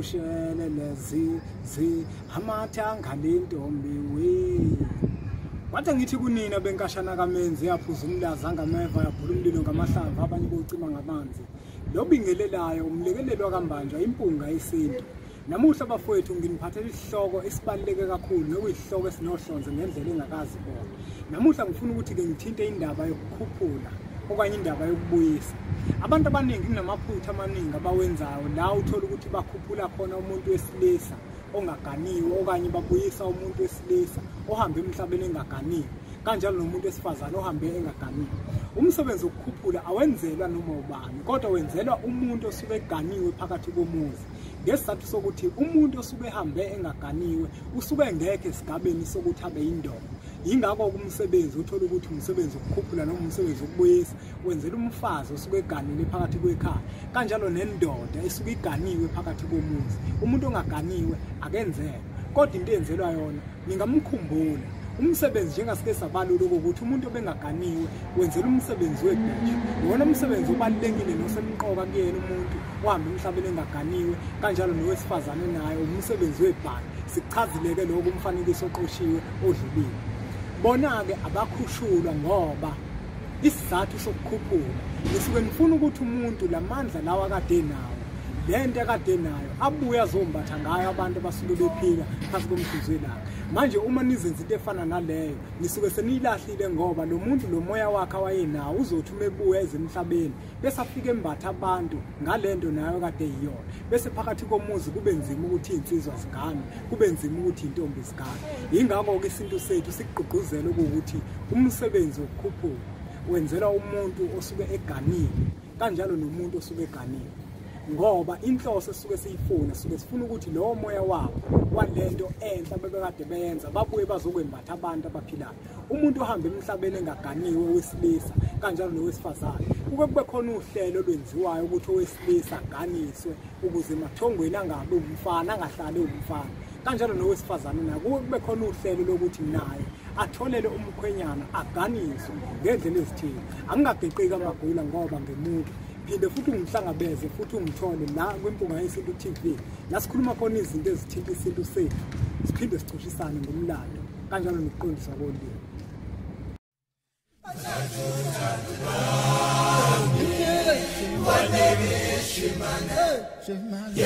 ushele lezi amathanga lentombi we. Wathi ngithi kunina benkashana kaMenzi yaphuza umlaza ngameva yabhula umlilo ngamahlamvu abanye bocima ngamanzi. Lo bingelelayo umlekelelwa kambanja impunga yesintu. Namuhla bafowethu nginiphathela isihloko esibaluleke kakhulu nokuyisihloko esinohlonze ngendlela engakazi bona. Namuhla ngifuna ukuthi ke ngithinte indaba yokukhuphula okanye indaba yokubuyisa. Abantu abaningi kunamaphutha amaningi abawenzayo la uthola ukuthi bakhuphula khona umuntu wesilisa ongaganiwe okanye babuyisa umuntu wesilisa ohamba emhlabeni engaganiwe kanjalo nomuntu wesifazane ohambe engaganiwe. Umsebenzi wokukhuphula awenzelwa noma ubani kodwa wenzelwa umuntu osuke eganiwe phakathi komuzi. Ngesizathu sokuthi umuntu osuke ehambe engaganiwe usuke engekho esigabeni sokuthi abe yindoda. Yingakho umsebenzi uthola ukuthi umsebenzi wokukhuphula noma umsebenzi wokubuyisa wenzela umfazi osuke eganile phakathi kwekhaya kanjalo nendoda esuke iganiwe phakathi komuzi. Umuntu ongaganiwe akenzeke kodwa into eyenzelwa yona ningamkhumbula umsebenzi njengasike sabalula ukuthi umuntu obengaganiwe wenzela umsebenzi webheji. Wona umsebenzi obalulekile nosemqoka kuyena umuntu ohambe emhlabeni engaganiwe kanjalo nowesifazane naye umsebenzi webhani. Sichazileke lokho umfanekiso oqoshiwe odlulile. Bona-ke abakhushulwa ngoba isizathu sokukhuphula nisuke nifuna ukuthi umuntu lamandla lawa kade nawo lento ekade nayo abuye azombatha ngayo abantu abasuke bephila phansi komhluzi lakhe. Manje uma nizenza into efana naleyo nisuke seniyilahlile ngoba lo muntu lo moya wakhe wayenawo uzothi umebuya ezemhlabeni bese afike embatha abantu ngalento nayo kade yiyona bese phakathi komuzi kube nzima ukuthi insizwa zigane kube nzima ukuthi intombi zigane. Yingakho ke isintu sethu sikugqugquzela ukuthi umsebenzi wokukhuphula wenzela umuntu osuke eganiwe kanjalo nomuntu osuke eganiwe ngoba inhloso esuke siyifuna sifuna ukuthi lo moya wabo walento enhla bebekade beyenza babuye bazokwembatha abantu abaphilayo. Umuntu ohamba emhlabeni engaganiwe wesilisa kanjalo nowesifazane kube khona uhlelo olwenziwayo ukuthi owesilisa aganiswe ukuze mathongweni angabe umfana angahlali umfana kanjalo nowesifazane naye kube khona uhlelo lokuthi naye atholele umkhwenyana aganiswe ngendlela ezithile. Angingageqeki amagula ngoba ngemuva phinde futhi ungihlangabeze futhi ungithole la kwimpunga yesintu TV la sikhuluma khona izinto ezithinta isintu sethu siphinde sicushisane ngomlando kanjalo nokuqondiswa kolimi. Shimane,